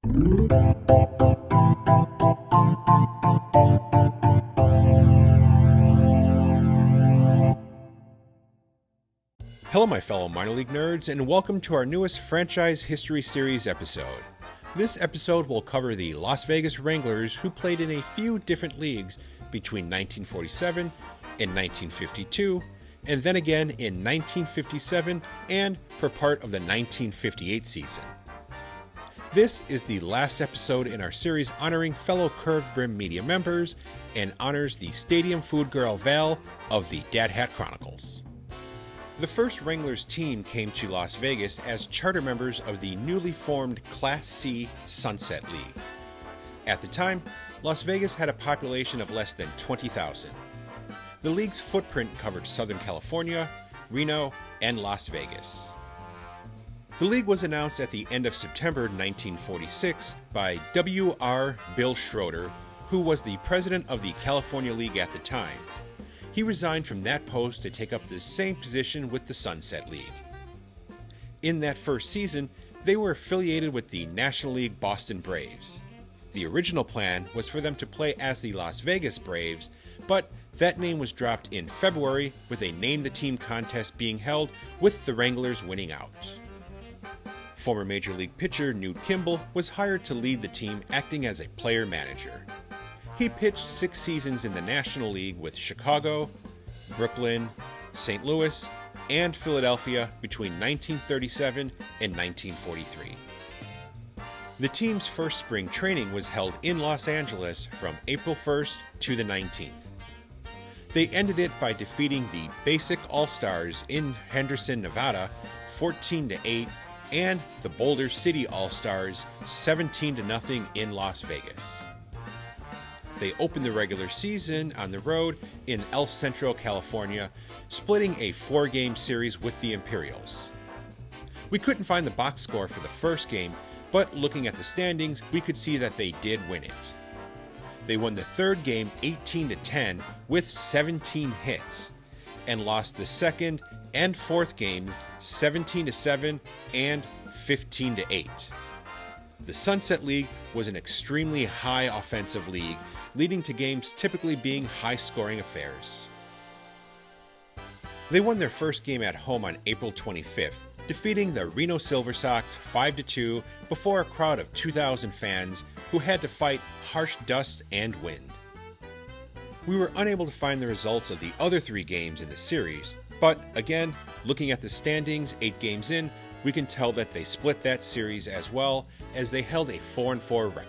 Hello my fellow minor league nerds, and welcome to our newest franchise history series episode. This episode will cover the Las Vegas Wranglers, who played in a few different leagues between 1947 and 1952, and then again in 1957 and for part of the 1958 season. This is the last episode in our series honoring fellow Curved Brim media members and honors the Stadium Food Girl Val of the Dad Hat Chronicles. The first Wranglers team came to Las Vegas as charter members of the newly formed Class C Sunset League. At the time, Las Vegas had a population of less than 20,000. The league's footprint covered Southern California, Reno, and Las Vegas. The league was announced at the end of September 1946 by W.R. Bill Schroeder, who was the president of the California League at the time. He resigned from that post to take up the same position with the Sunset League. In that first season, they were affiliated with the National League Boston Braves. The original plan was for them to play as the Las Vegas Braves, but that name was dropped in February with a Name the Team contest being held with the Wranglers winning out. Former Major League pitcher Newt Kimball was hired to lead the team, acting as a player manager. He pitched 6 seasons in the National League with Chicago, Brooklyn, St. Louis, and Philadelphia between 1937 and 1943. The team's first spring training was held in Los Angeles from April 1st to the 19th. They ended it by defeating the Basic All-Stars in Henderson, Nevada, 14-8, and the Boulder City All-Stars, 17-0 in Las Vegas. They opened the regular season on the road in El Centro, California, splitting a 4-game series with the Imperials. We couldn't find the box score for the first game, but looking at the standings, we could see that they did win it. They won the third game 18-10 with 17 hits, and lost the second and fourth games 17-7 and 15-8. The Sunset League was an extremely high offensive league, leading to games typically being high-scoring affairs. They won their first game at home on April 25th, defeating the Reno Silver Sox 5-2 before a crowd of 2,000 fans who had to fight harsh dust and wind. We were unable to find the results of the other 3 games in the series, but again, looking at the standings 8 games in, we can tell that they split that series as well, as they held a 4-4 record.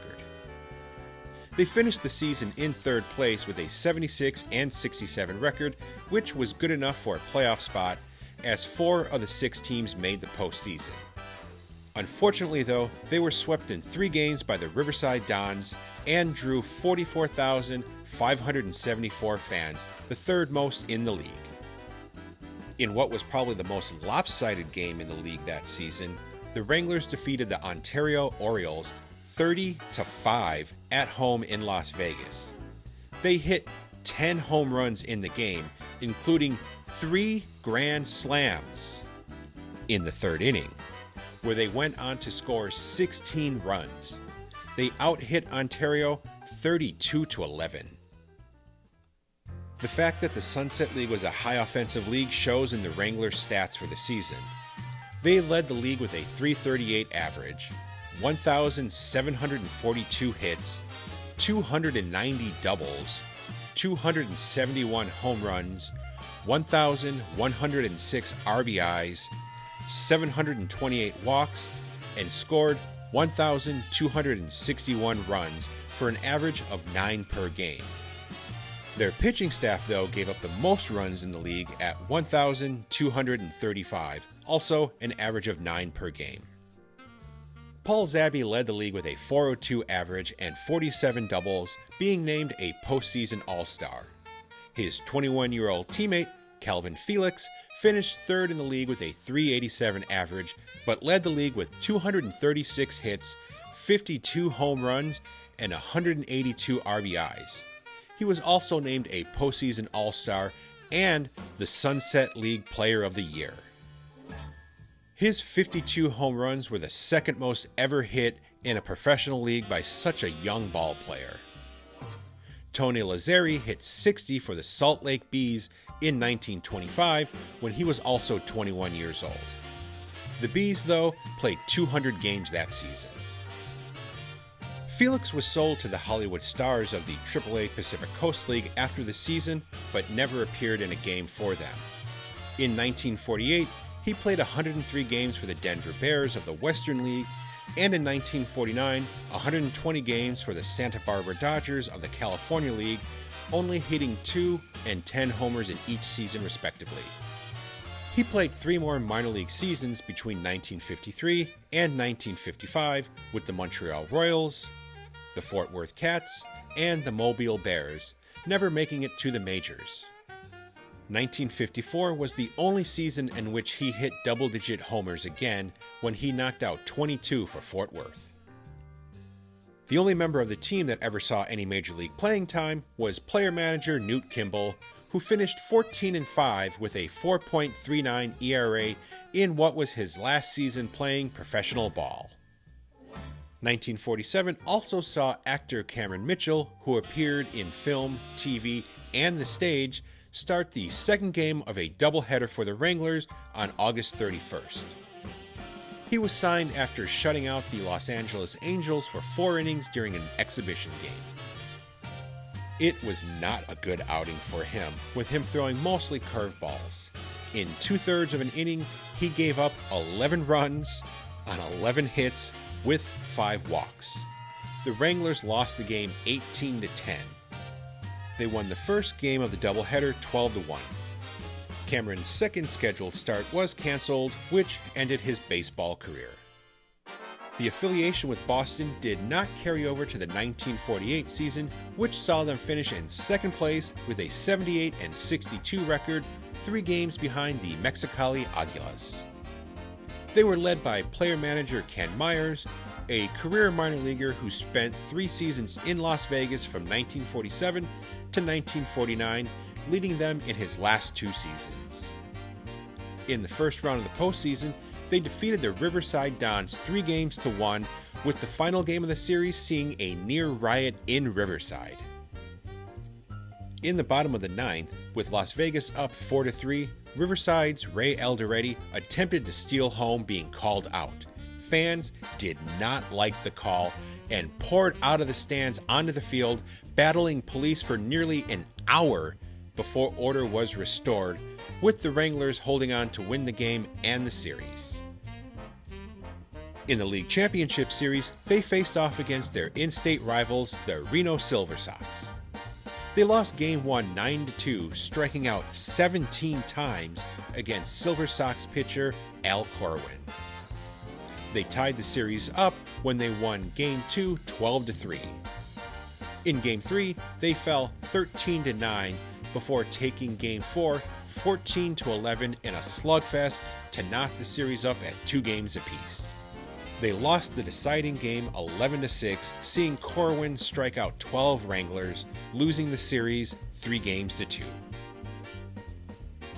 They finished the season in 3rd place with a 76-67 record, which was good enough for a playoff spot, as 4 of the 6 teams made the postseason. Unfortunately though, they were swept in 3 games by the Riverside Dons and drew 44,574 fans, the 3rd most in the league. In what was probably the most lopsided game in the league that season, the Wranglers defeated the Ontario Orioles 30-5 at home in Las Vegas. They hit 10 home runs in the game, including 3 grand slams in the 3rd inning, where they went on to score 16 runs. They out-hit Ontario 32-11. The fact that the Sunset League was a high offensive league shows in the Wranglers' stats for the season. They led the league with a .338 average, 1,742 hits, 290 doubles, 271 home runs, 1,106 RBIs, 728 walks, and scored 1,261 runs for an average of 9 per game. Their pitching staff, though, gave up the most runs in the league at 1,235, also an average of 9 per game. Paul Zabby led the league with a .402 average and 47 doubles, being named a postseason All-Star. His 21-year-old teammate, Calvin Felix, finished 3rd in the league with a .387 average, but led the league with 236 hits, 52 home runs, and 182 RBIs. He was also named a postseason All-Star and the Sunset League Player of the Year. His 52 home runs were the second most ever hit in a professional league by such a young ball player. Tony Lazzeri hit 60 for the Salt Lake Bees in 1925 when he was also 21 years old. The Bees, though, played 200 games that season. Felix was sold to the Hollywood Stars of the AAA Pacific Coast League after the season, but never appeared in a game for them. In 1948, he played 103 games for the Denver Bears of the Western League, and in 1949, 120 games for the Santa Barbara Dodgers of the California League, only hitting 2 and 10 homers in each season respectively. He played 3 more minor league seasons between 1953 and 1955 with the Montreal Royals, the Fort Worth Cats, and the Mobile Bears, never making it to the majors. 1954 was the only season in which he hit double-digit homers again when he knocked out 22 for Fort Worth. The only member of the team that ever saw any major league playing time was player manager Newt Kimball, who finished 14-5 with a 4.39 ERA in what was his last season playing professional ball. 1947 also saw actor Cameron Mitchell, who appeared in film, TV, and the stage, start the second game of a doubleheader for the Wranglers on August 31st. He was signed after shutting out the Los Angeles Angels for 4 innings during an exhibition game. It was not a good outing for him, with him throwing mostly curveballs. In 2/3 of an inning, he gave up 11 runs on 11 hits with 5 walks. The Wranglers lost the game 18-10. They won the first game of the doubleheader 12-1. Cameron's second scheduled start was canceled, which ended his baseball career. The affiliation with Boston did not carry over to the 1948 season, which saw them finish in second place with a 78-62 record, 3 games behind the Mexicali Aguilas. They were led by player-manager Ken Myers, a career minor leaguer who spent 3 seasons in Las Vegas from 1947 to 1949, leading them in his last 2 seasons. In the first round of the postseason, they defeated the Riverside Dons 3-1, with the final game of the series seeing a near riot in Riverside. In the bottom of the 9th, with Las Vegas up 4-3, Riverside's Ray Alderete attempted to steal home being called out. Fans did not like the call and poured out of the stands onto the field, battling police for nearly an hour before order was restored, with the Wranglers holding on to win the game and the series. In the league championship series, they faced off against their in-state rivals, the Reno Silver Sox. They lost Game 1 9-2, striking out 17 times against Silver Sox pitcher Al Corwin. They tied the series up when they won Game 2 12-3. In Game 3, they fell 13-9 before taking Game 4 14-11 in a slugfest to knock the series up at 2 games apiece. They lost the deciding game 11-6, seeing Corwin strike out 12 Wranglers, losing the series 3-2.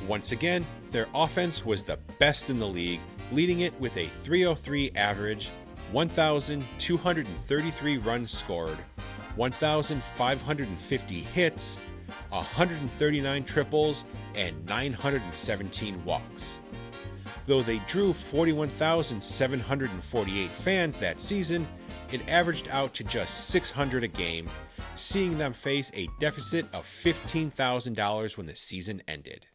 Once again, their offense was the best in the league, leading it with a .303 average, 1,233 runs scored, 1,550 hits, 139 triples, and 917 walks. Though they drew 41,748 fans that season, it averaged out to just 600 a game, seeing them face a deficit of $15,000 when the season ended.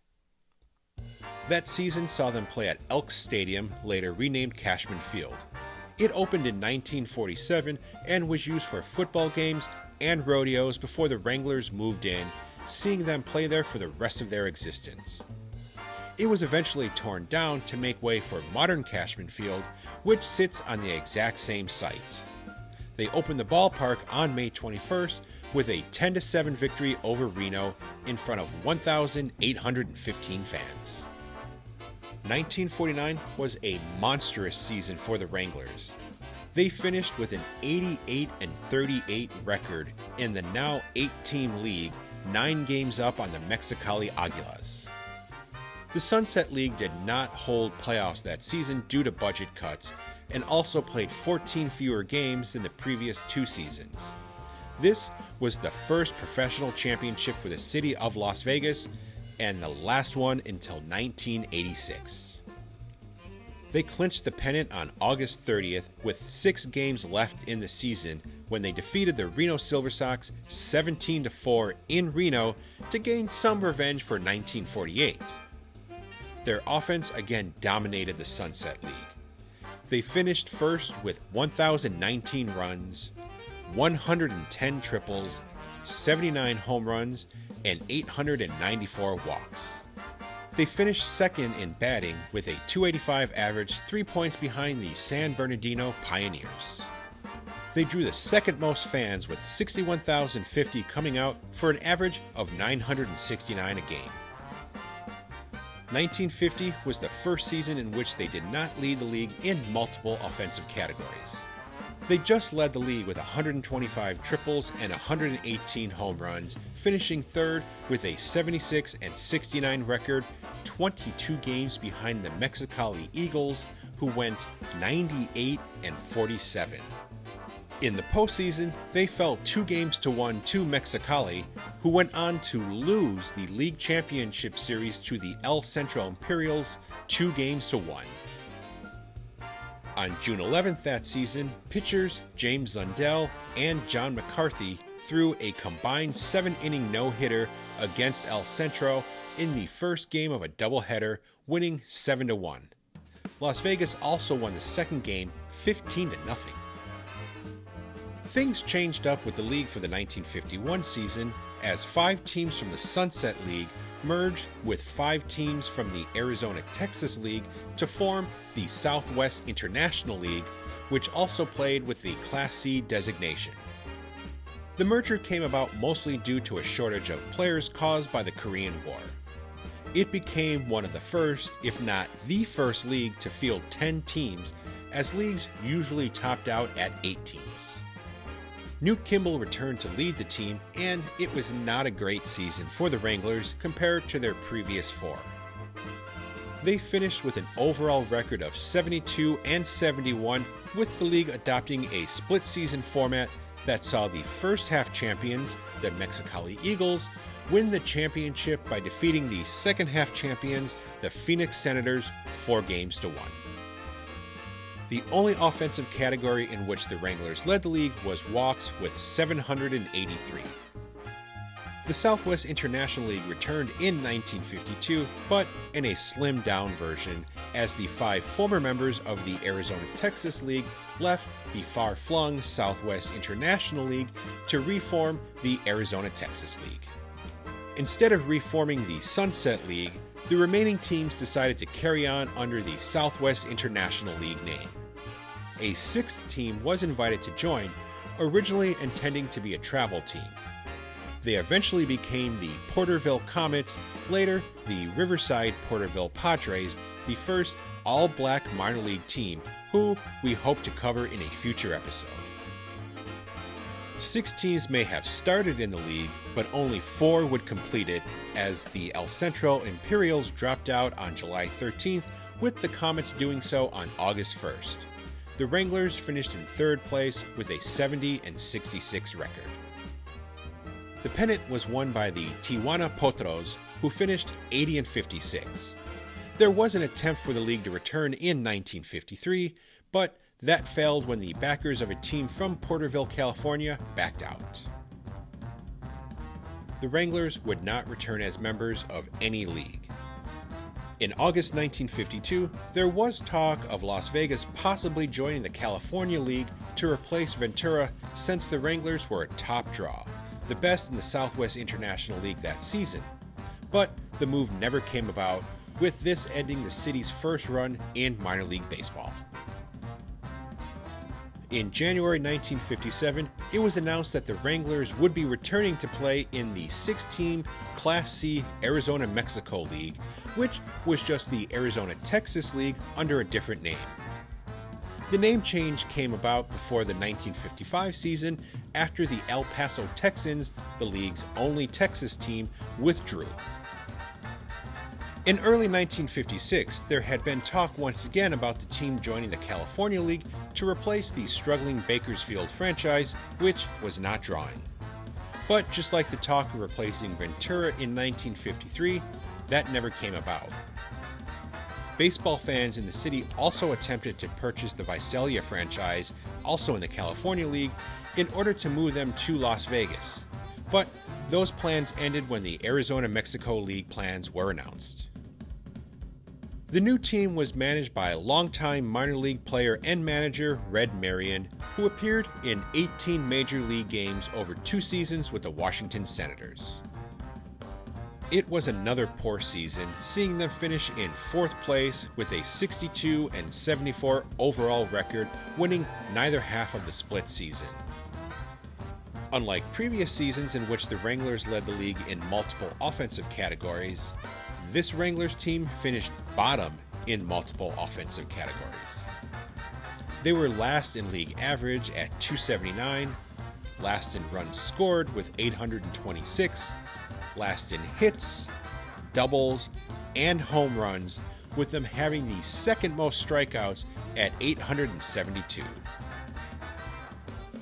That season saw them play at Elks Stadium, later renamed Cashman Field. It opened in 1947 and was used for football games and rodeos before the Wranglers moved in, seeing them play there for the rest of their existence. It was eventually torn down to make way for modern Cashman Field, which sits on the exact same site. They opened the ballpark on May 21st with a 10-7 victory over Reno in front of 1,815 fans. 1949 was a monstrous season for the Wranglers. They finished with an 88-38 record in the now 8-team league, 9 games up on the Mexicali Aguilas. The Sunset League did not hold playoffs that season due to budget cuts, and also played 14 fewer games than the previous 2 seasons. This was the first professional championship for the city of Las Vegas, and the last one until 1986. They clinched the pennant on August 30th with 6 games left in the season when they defeated the Reno Silver Sox 17-4 in Reno to gain some revenge for 1948. Their offense again dominated the Sunset League. They finished first with 1,019 runs, 110 triples, 79 home runs, and 894 walks. They finished second in batting with a .285 average, 3 points behind the San Bernardino Pioneers. They drew the second most fans with 61,050 coming out for an average of 969 a game. 1950 was the first season in which they did not lead the league in multiple offensive categories. They just led the league with 125 triples and 118 home runs, finishing third with a 76-69 record, 22 games behind the Mexicali Eagles, who went 98-47. In the postseason, they fell 2-1 to Mexicali, who went on to lose the league championship series to the El Centro Imperials 2-1. On June 11th that season, pitchers James Zundell and John McCarthy threw a combined 7-inning no-hitter against El Centro in the first game of a doubleheader, winning 7-1. Las Vegas also won the second game 15-0. Things changed up with the league for the 1951 season as 5 teams from the Sunset League merged with 5 teams from the Arizona-Texas League to form the Southwest International League, which also played with the Class C designation. The merger came about mostly due to a shortage of players caused by the Korean War. It became one of the first, if not the first league to field 10 teams, as leagues usually topped out at 8 teams. Newt Kimball returned to lead the team, and it was not a great season for the Wranglers compared to their previous 4. They finished with an overall record of 72-71, with the league adopting a split season format that saw the first half champions, the Mexicali Eagles, win the championship by defeating the second half champions, the Phoenix Senators, 4-1. The only offensive category in which the Wranglers led the league was walks with 783. The Southwest International League returned in 1952, but in a slimmed-down version, as the 5 former members of the Arizona-Texas League left the far-flung Southwest International League to reform the Arizona-Texas League. Instead of reforming the Sunset League, the remaining teams decided to carry on under the Southwest International League name. A 6th team was invited to join, originally intending to be a travel team. They eventually became the Porterville Comets, later the Riverside Porterville Padres, the first all-black minor league team, who we hope to cover in a future episode. 6 teams may have started in the league, but only 4 would complete it, as the El Centro Imperials dropped out on July 13th, with the Comets doing so on August 1st. The Wranglers finished in 3rd place with a 70-66 record. The pennant was won by the Tijuana Potros, who finished 80-56. There was an attempt for the league to return in 1953, but that failed when the backers of a team from Porterville, California, backed out. The Wranglers would not return as members of any league. In August 1952, there was talk of Las Vegas possibly joining the California League to replace Ventura, since the Wranglers were a top draw, the best in the Southwest International League that season. But the move never came about, with this ending the city's first run in minor league baseball. In January 1957, it was announced that the Wranglers would be returning to play in the 6-team Class C Arizona-Mexico League, which was just the Arizona-Texas League under a different name. The name change came about before the 1955 season, after the El Paso Texans, the league's only Texas team, withdrew. In early 1956, there had been talk once again about the team joining the California League to replace the struggling Bakersfield franchise, which was not drawing. But just like the talk of replacing Ventura in 1953, that never came about. Baseball fans in the city also attempted to purchase the Visalia franchise, also in the California League, in order to move them to Las Vegas. But those plans ended when the Arizona-Mexico League plans were announced. The new team was managed by longtime minor league player and manager Red Marion, who appeared in 18 major league games over 2 seasons with the Washington Senators. It was another poor season, seeing them finish in 4th place with a 62-74 overall record, winning neither half of the split season. Unlike previous seasons in which the Wranglers led the league in multiple offensive categories, this Wranglers team finished bottom in multiple offensive categories. They were last in league average at 279, last in runs scored with 826, last in hits, doubles, and home runs, with them having the second most strikeouts at 872.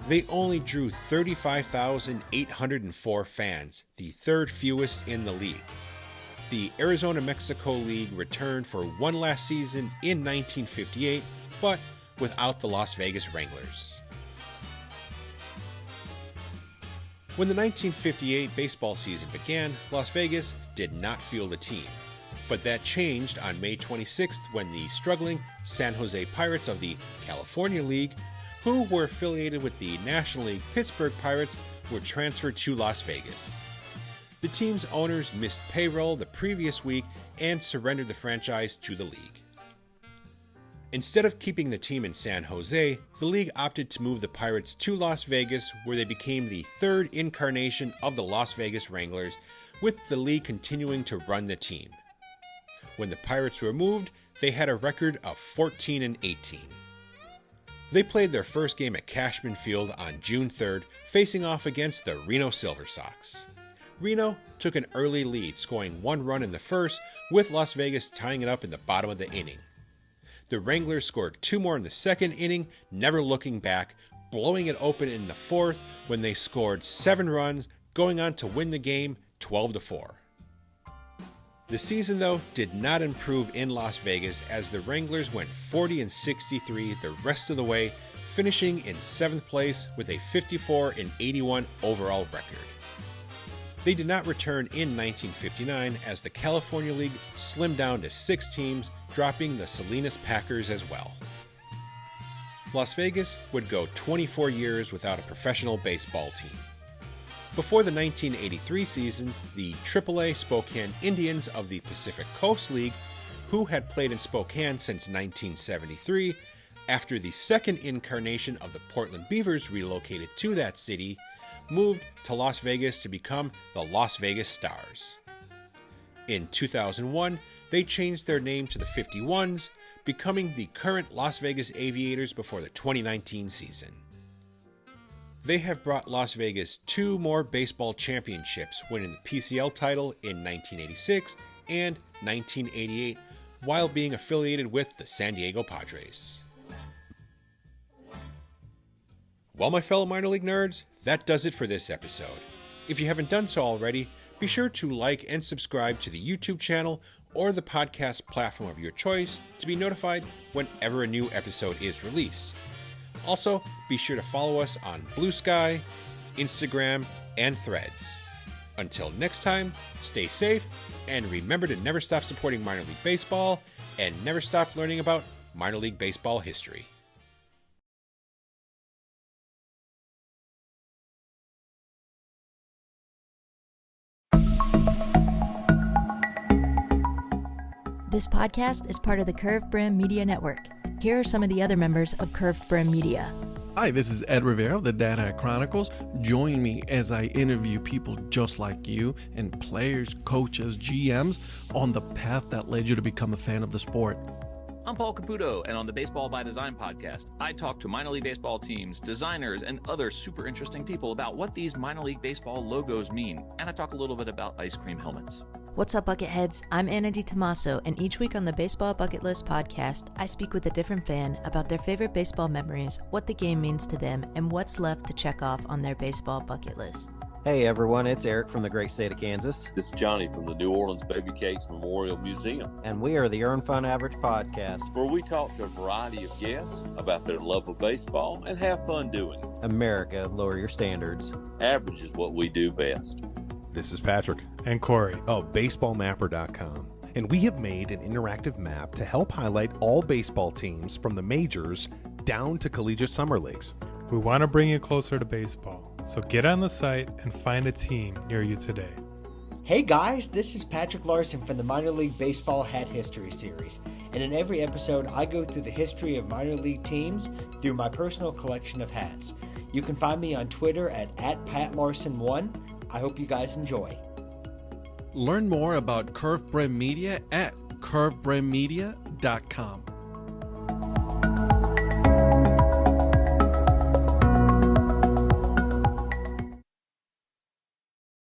They only drew 35,804 fans, the 3rd fewest in the league. The Arizona-Mexico League returned for one last season in 1958, but without the Las Vegas Wranglers. When the 1958 baseball season began, Las Vegas did not field a team. But that changed on May 26th when the struggling San Jose Pirates of the California League, who were affiliated with the National League Pittsburgh Pirates, were transferred to Las Vegas. The team's owners missed payroll the previous week and surrendered the franchise to the league. Instead of keeping the team in San Jose, the league opted to move the Pirates to Las Vegas, where they became the 3rd incarnation of the Las Vegas Wranglers, with the league continuing to run the team. When the Pirates were moved, they had a record of 14-18. They played their first game at Cashman Field on June 3rd, facing off against the Reno Silver Sox. Reno took an early lead, scoring 1 run in the first, with Las Vegas tying it up in the bottom of the inning. The Wranglers scored 2 more in the second inning, never looking back, blowing it open in the 4th when they scored 7 runs, going on to win the game 12-4. The season, though, did not improve in Las Vegas as the Wranglers went 40-63 the rest of the way, finishing in 7th place with a 54-81 overall record. They did not return in 1959 as the California League slimmed down to 6 teams, dropping the Salinas Packers as well. Las Vegas would go 24 years without a professional baseball team. Before the 1983 season, the AAA Spokane Indians of the Pacific Coast League, who had played in Spokane since 1973, after the second incarnation of the Portland Beavers relocated to that city, moved to Las Vegas to become the Las Vegas Stars. In 2001, they changed their name to the 51s, becoming the current Las Vegas Aviators before the 2019 season. They have brought Las Vegas 2 more baseball championships, winning the PCL title in 1986 and 1988, while being affiliated with the San Diego Padres. Well, my fellow minor league nerds, that does it for this episode. If you haven't done so already, be sure to like and subscribe to the YouTube channel or the podcast platform of your choice to be notified whenever a new episode is released. Also, be sure to follow us on Blue Sky, Instagram, and Threads. Until next time, stay safe, and remember to never stop supporting minor league baseball and never stop learning about minor league baseball history. This podcast is part of the Curved Brim Media Network. Here are some of the other members of Curved Brim Media. Hi, this is Ed Rivera of the Data Chronicles. Join me as I interview people just like you and players, coaches, GMs on the path that led you to become a fan of the sport. I'm Paul Caputo, and on the Baseball by Design podcast, I talk to minor league baseball teams, designers, and other super interesting people about what these minor league baseball logos mean, and I talk a little bit about ice cream helmets. What's up, Bucketheads? I'm Anna DiTommaso, and each week on the Baseball Bucket List podcast, I speak with a different fan about their favorite baseball memories, what the game means to them, and what's left to check off on their baseball bucket list. Hey everyone, it's Eric from the great state of Kansas. This is Johnny from the New Orleans Baby Cakes Memorial Museum. And we are the Earn Fun Average podcast, where we talk to a variety of guests about their love of baseball and have fun doing it. America, lower your standards. Average is what we do best. This is Patrick and Corey of BaseballMapper.com, and we have made an interactive map to help highlight all baseball teams from the majors down to collegiate summer leagues. We want to bring you closer to baseball, so get on the site and find a team near you today. Hey guys, this is Patrick Larson from the Minor League Baseball Hat History Series, and in every episode I go through the history of minor league teams through my personal collection of hats. You can find me on Twitter at PatLarson1. I hope you guys enjoy. Learn more about Curve Brim Media at curvebrandmedia.com.